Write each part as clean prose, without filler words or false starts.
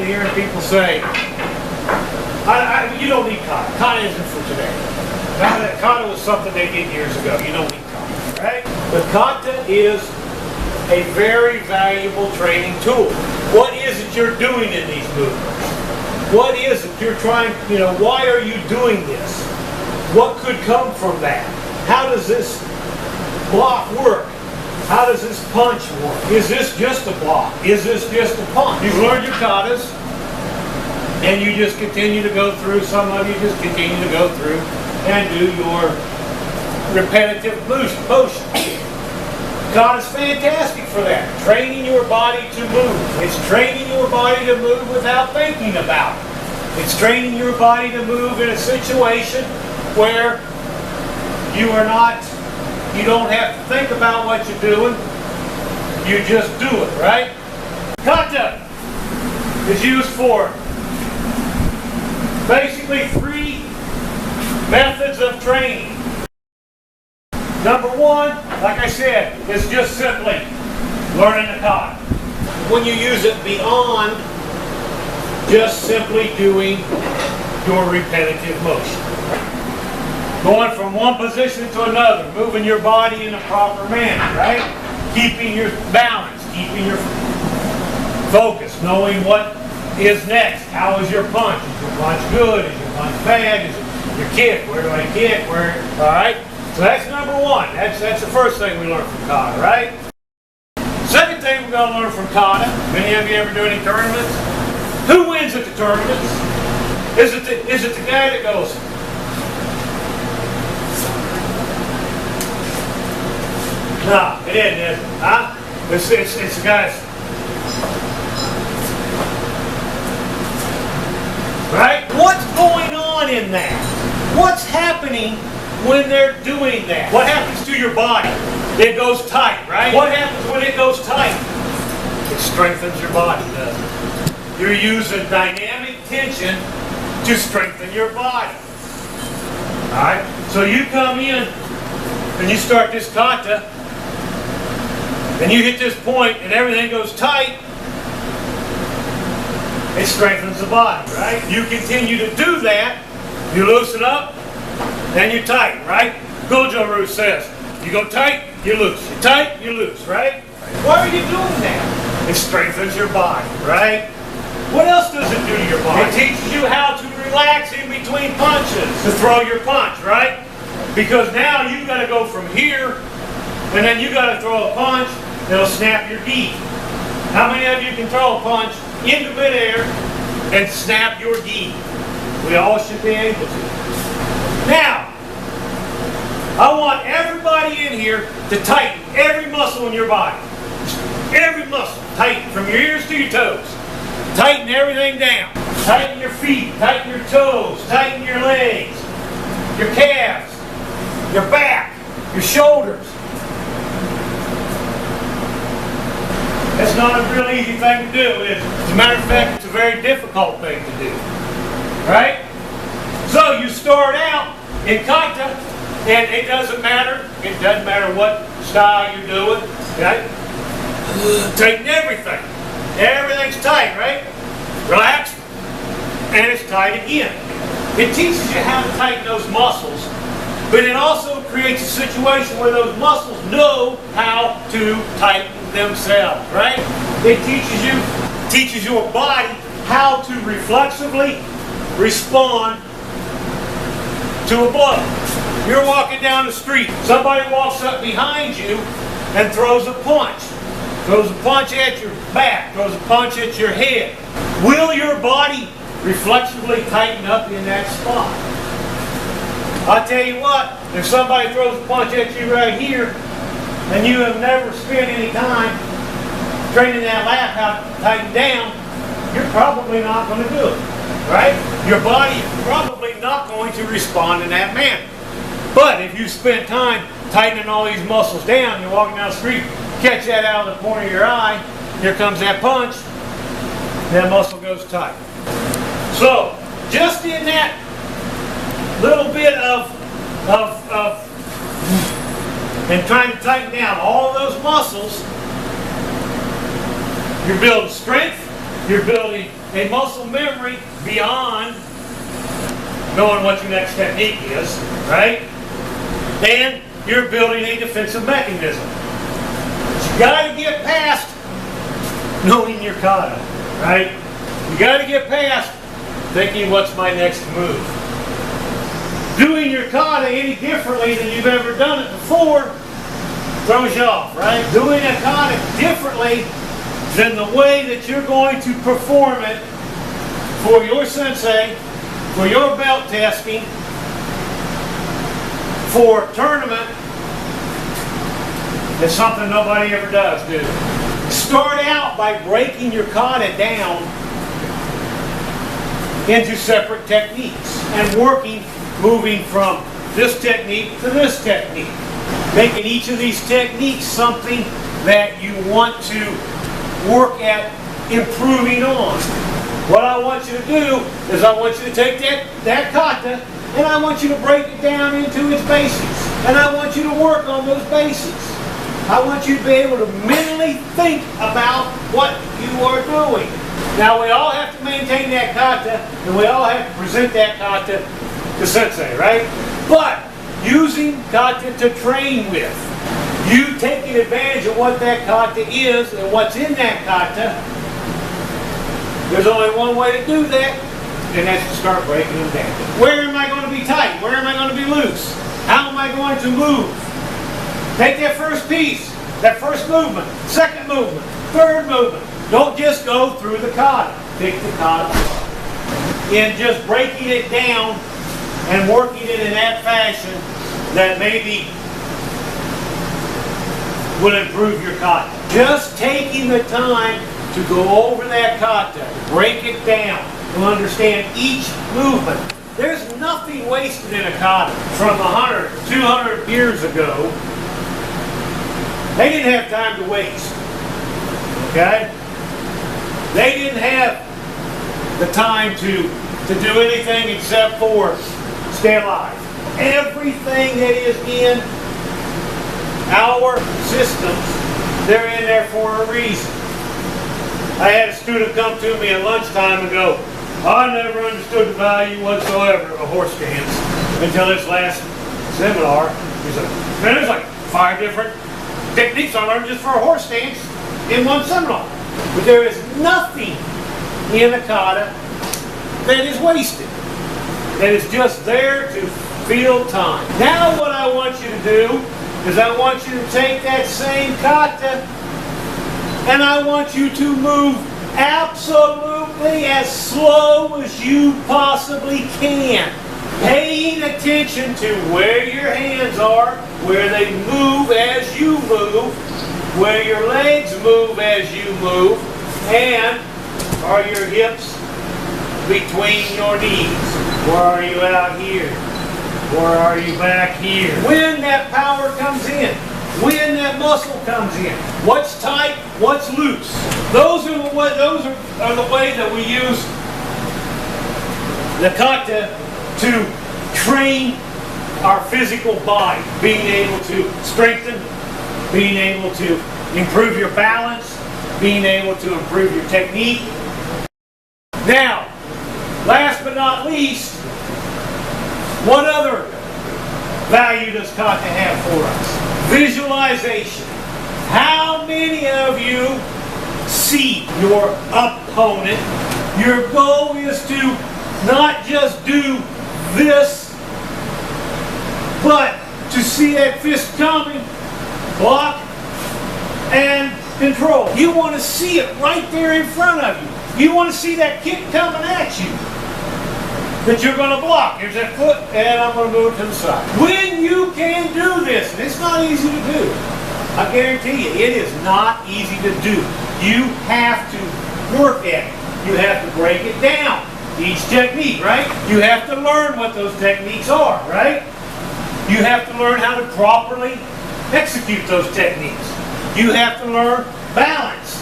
often hearing people say, you don't need kata. Kata isn't for today. Kata was something they did years ago. You don't need kata, right? But kata is a very valuable training tool. What is it you're doing in these movements? What is it you're trying, why are you doing this? What could come from that? How does this block work? How does this punch work? Is this just a block? Is this just a punch? You've learned your katas, and you just continue to go through, some of you just continue to go through and do your repetitive motion. Kata's fantastic for that. Training your body to move. It's training your body to move without thinking about it. It's training your body to move in a situation where you don't have to think about what you're doing. You just do it, right? Kata is used for basically 3 methods of training. Number 1, like I said, is just simply learning the kata. When you use it beyond just simply doing your repetitive motion. Going from one position to another, moving your body in a proper manner, right? Keeping your balance, keeping your focus, knowing what is next. How is your punch? Is your punch good? Is your punch bad? Is it your kick? Where do I kick? All right? So that's number 1. That's the first thing we learn from kata, right? Second thing we're going to learn from kata. Many of you ever do any tournaments? Who wins at the tournaments? Is it the guy that goes, no, it isn't, is it? Huh? It's the guys. Right? What's going on in that? What's happening when they're doing that? What happens to your body? It goes tight, right? What happens when it goes tight? It strengthens your body, doesn't it? You're using dynamic tension to strengthen your body. Alright? So you come in and you start this kata, and you hit this point and everything goes tight. It strengthens the body, right? You continue to do that, you loosen up, and you tighten, right? Gojo-ryu says, you go tight, you loose. You tight, you loose, right? Why are you doing that? It strengthens your body, right? What else does it do to your body? It teaches you how to relax in between punches, to throw your punch, right? Because now you've got to go from here, and then you got to throw a punch that'll snap your gi. How many of you can throw a punch into midair and snap your gi? We all should be able to. Now, I want everybody in here to tighten every muscle in your body. Every muscle. Tighten from your ears to your toes. Tighten everything down. Tighten your feet. Tighten your toes. Tighten your legs. Your calves. Your back. Your shoulders. That's not a real easy thing to do, is it? As a matter of fact, it's a very difficult thing to do. Right? So you start out in kata, and it doesn't matter. It doesn't matter what style you're doing. Right? Tighten everything. Everything's tight, right? Relax, and it's tight again. It teaches you how to tighten those muscles, but it also creates a situation where those muscles know how to tighten themselves, right? It teaches your body how to reflexively respond to a blow. You're walking down the street. Somebody walks up behind you and throws a punch. Throws a punch at your back. Throws a punch at your head. Will your body reflexively tighten up in that spot? I'll tell you what, if somebody throws a punch at you right here, and you have never spent any time training that lap how to tighten down, you're probably not going to do it, right? Your body is probably not going to respond in that manner. But if you spend time tightening all these muscles down, you're walking down the street, catch that out of the corner of your eye, here comes that punch, that muscle goes tight. So, just in that little bit of and trying to tighten down all of those muscles, you're building strength, you're building a muscle memory beyond knowing what your next technique is, right? And you're building a defensive mechanism. But you got to get past knowing your kata, right? You got to get past thinking, what's my next move? Doing your kata any differently than you've ever done it before throws you off, right? Doing a kata differently than the way that you're going to perform it for your sensei, for your belt testing, for tournament, is something nobody ever does, do. Start out by breaking your kata down into separate techniques and moving from this technique to this technique. Making each of these techniques something that you want to work at improving on. What I want you to do is I want you to take that kata and I want you to break it down into its basics. And I want you to work on those basics. I want you to be able to mentally think about what you are doing. Now we all have to maintain that kata and we all have to present that kata to sensei, right? But using kata to train with, you taking advantage of what that kata is and what's in that kata, there's only one way to do that, and that's to start breaking them down. Where am I going to be tight? Where am I going to be loose? How am I going to move? Take that first piece, that first movement, second movement, third movement. Don't just go through the kata. Pick the kata apart. In just breaking it down and working it in that fashion that maybe will improve your kata. Just taking the time to go over that kata, break it down, to understand each movement. There's nothing wasted in a kata. From 100, 200 years ago, they didn't have time to waste. Okay? They didn't have the time to do anything except for stay alive. Everything that is in our systems, they're in there for a reason. I had a student come to me at lunchtime and go, I never understood the value whatsoever of a horse stance until this last seminar. He said, man, there's like 5 different techniques I learned just for a horse stance in one seminar. But there is nothing in a kata that is wasted. That is just there to fill time. Now what I want you to do is I want you to take that same kata and I want you to move absolutely as slow as you possibly can. Paying attention to where your hands are, where they move as you move, where your legs move as you move, and are your hips between your knees? Or are you out here? Or are you back here? When that power comes in, when that muscle comes in, what's tight, what's loose. Those are the ways that we use the kata to train our physical body. Being able to strengthen, being able to improve your balance, being able to improve your technique. Now, last but not least, what other value does kata have for us? Visualization. How many of you see your opponent? Your goal is to not just do this, but to see that fist coming, block, and control. You want to see it right there in front of you. You want to see that kick coming at you that you're going to block. Here's that foot, and I'm going to move it to the side. When you can do this, and it's not easy to do, I guarantee you, it is not easy to do. You have to work at it. You have to break it down. Each technique, right? You have to learn what those techniques are, right? You have to learn how to properly execute those techniques. You have to learn balance.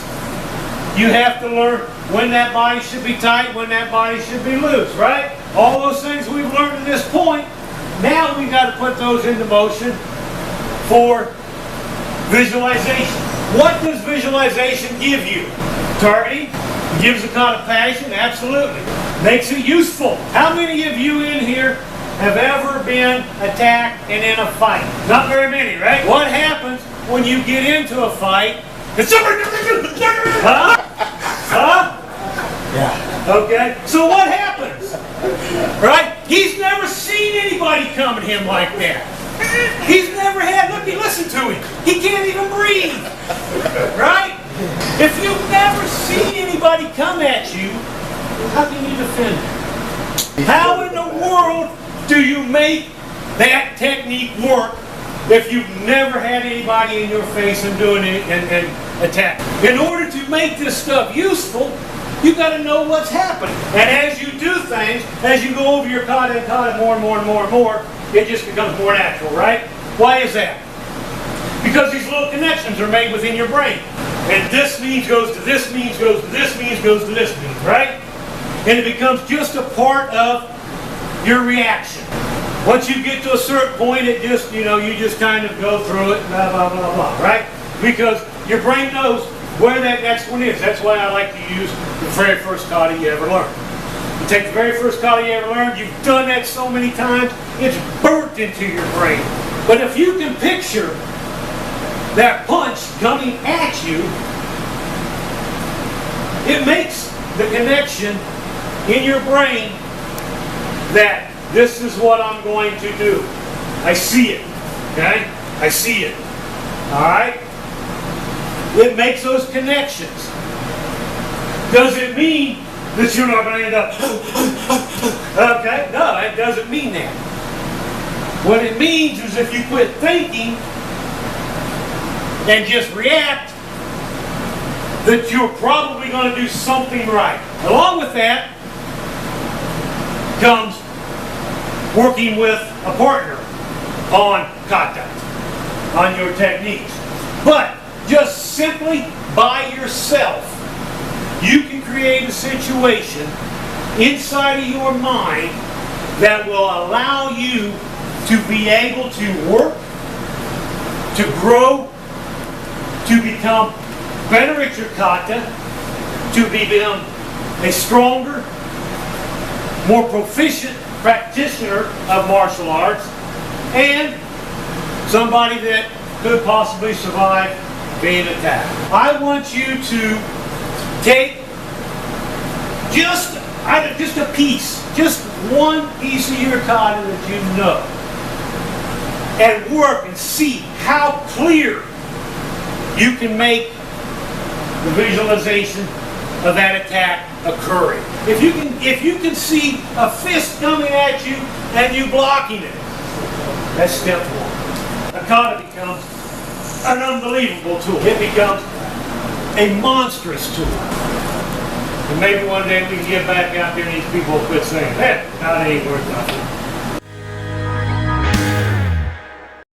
You have to learn when that body should be tight, when that body should be loose, right? All those things we've learned to this point, now we've got to put those into motion for visualization. What does visualization give you? Targeting, Gives the kata passion? Absolutely. Makes it useful. How many of you in here have ever been attacked and in a fight? Not very many, right? What happens when you get into a fight? Huh? Huh? Yeah. Okay. So what happens? Right? He's never seen anybody come at him like that. He's never had, listen to him. He can't even breathe. Right? If you've never seen anybody come at you, how can you defend it? How in the world do you make that technique work if you've never had anybody in your face and doing it and attack? In order to make this stuff useful, you've got to know what's happening. And as you do things, as you go over your kata and kata more and more and more and more, it just becomes more natural, right? Why is that? Because these little connections are made within your brain. And this means goes to this means, goes to this means, goes to this means, right? And it becomes just a part of your reaction. Once you get to a certain point, it just, you just kind of go through it, blah, blah, blah, blah, right? Because your brain knows where that next one is. That's why I like to use the very first kata you ever learned. You take the very first kata you ever learned, you've done that so many times, it's burnt into your brain. But if you can picture that punch coming at you, it makes the connection in your brain that this is what I'm going to do. I see it, okay? I see it, all right? It makes those connections. Does it mean that you're not going to end up, okay? No, it doesn't mean that. What it means is if you quit thinking and just react, that you're probably going to do something right. Along with that comes working with a partner on kata, on your techniques. But just simply by yourself, you can create a situation inside of your mind that will allow you to be able to work, to grow, to become better at your kata, to become a stronger, more proficient practitioner of martial arts, and somebody that could possibly survive being attacked. I want you to take just a piece, just one piece of your kata that you know, and work and see how clear you can make the visualization of that attack occurring. If you can see a fist coming at you and you blocking it, that's step one. A kata becomes an unbelievable tool. It becomes a monstrous tool. And maybe one day we can get back out there and these people will quit saying, kata ain't worth nothing.